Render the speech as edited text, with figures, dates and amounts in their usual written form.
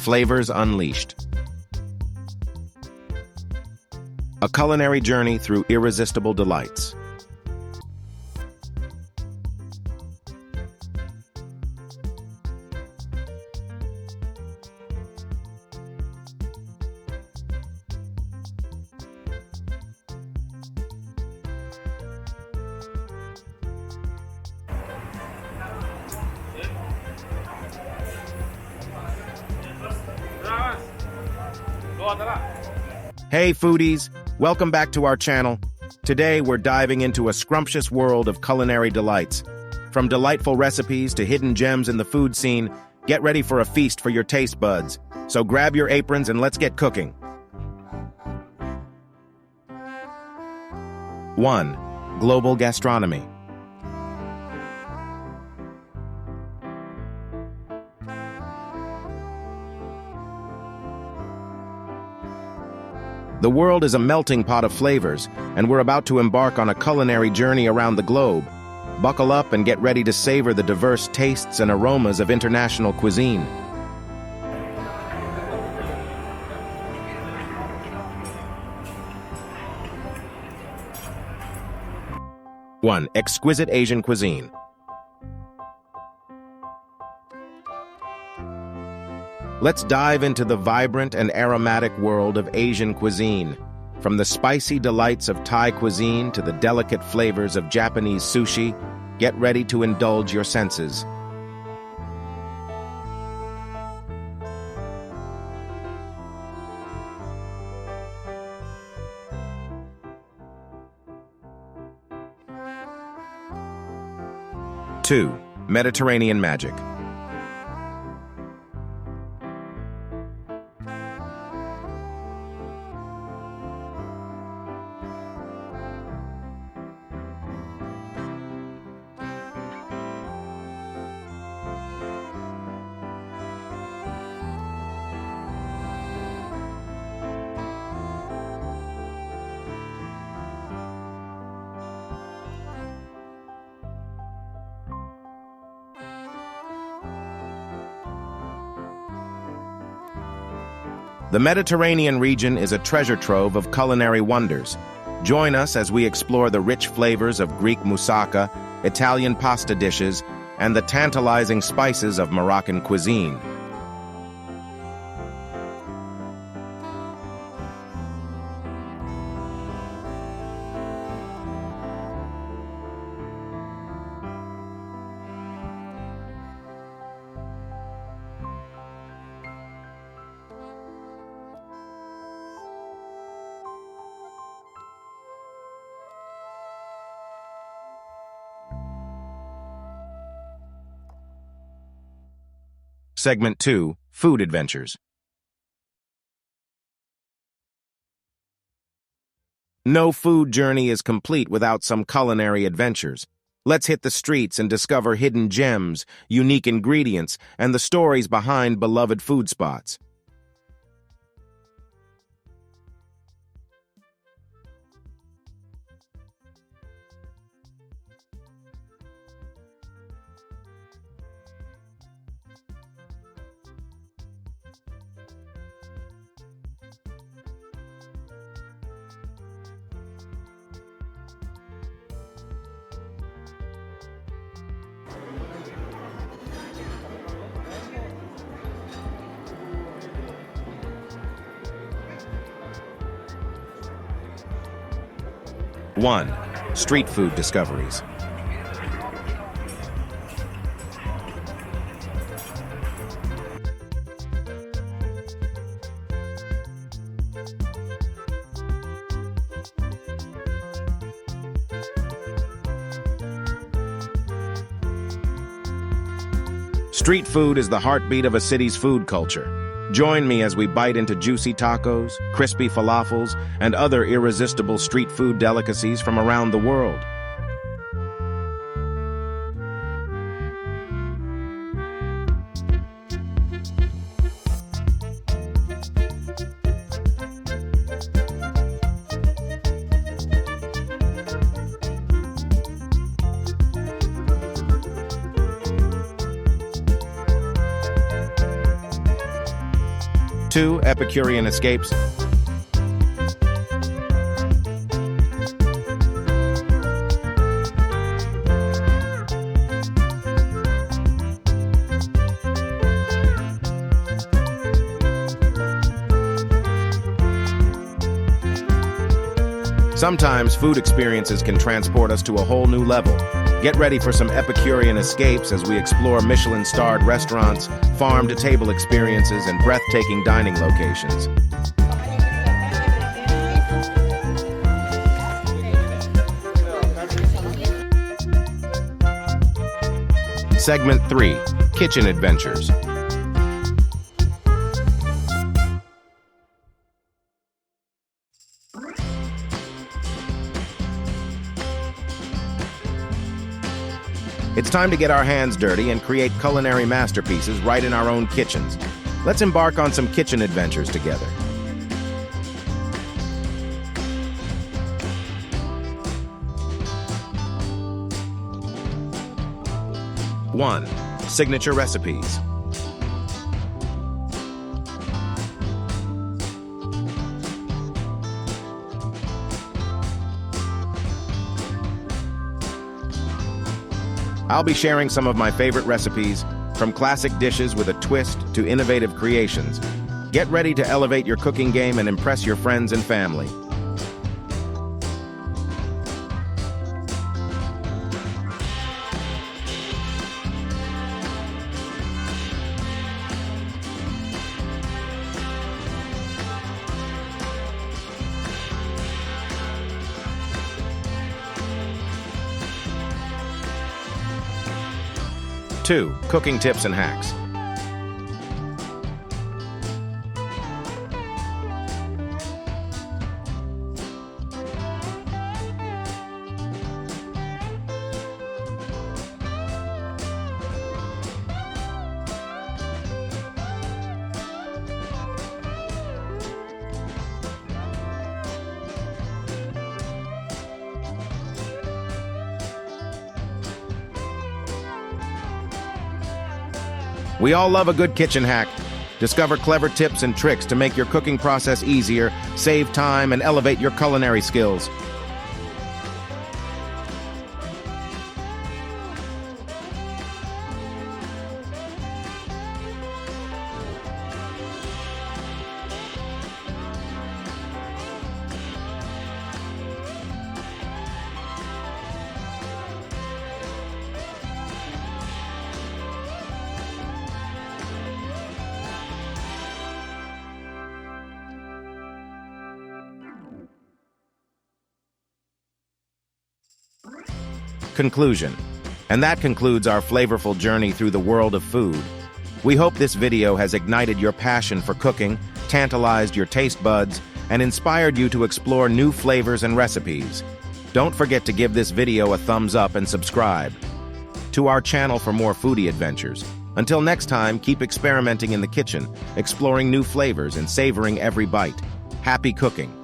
Flavors Unleashed. A culinary journey through irresistible delights. Hey foodies, welcome back to our channel. Today we're diving into a scrumptious world of culinary delights. From delightful recipes to hidden gems in the food scene, get ready for a feast for your taste buds. So grab your aprons and let's get cooking. 1. Global gastronomy. The world is a melting pot of flavors, and we're about to embark on a culinary journey around the globe. Buckle up and get ready to savor the diverse tastes and aromas of international cuisine. 1. Exquisite Asian cuisine. Let's dive into the vibrant and aromatic world of Asian cuisine. From the spicy delights of Thai cuisine to the delicate flavors of Japanese sushi, get ready to indulge your senses. Two. Mediterranean magic. The Mediterranean region is a treasure trove of culinary wonders. Join us as we explore the rich flavors of Greek moussaka, Italian pasta dishes, and the tantalizing spices of Moroccan cuisine. Segment 2. Food Adventures. No food journey is complete without some culinary adventures. Let's hit the streets and discover hidden gems, unique ingredients, and the stories behind beloved food spots. One. Street food discoveries. Street food is the heartbeat of a city's food culture. Join me as we bite into juicy tacos, crispy falafels, and other irresistible street food delicacies from around the world. 2. Epicurean escapes. Sometimes food experiences can transport us to a whole new level. Get ready for some Epicurean escapes as we explore Michelin-starred restaurants, farm-to-table experiences, and breathtaking dining locations. Segment 3. Kitchen Adventures. It's time to get our hands dirty and create culinary masterpieces right in our own kitchens. Let's embark on some kitchen adventures together. 1. Signature recipes. I'll be sharing some of my favorite recipes, from classic dishes with a twist to innovative creations. Get ready to elevate your cooking game and impress your friends and family. 2. Cooking tips and hacks. We all love a good kitchen hack. Discover clever tips and tricks to make your cooking process easier, save time, and elevate your culinary skills. Conclusion. And that concludes our flavorful journey through the world of food. We hope this video has ignited your passion for cooking, tantalized your taste buds, and inspired you to explore new flavors and recipes. Don't forget to give this video a thumbs up and subscribe to our channel for more foodie adventures. Until next time, keep experimenting in the kitchen, exploring new flavors and savoring every bite. Happy cooking!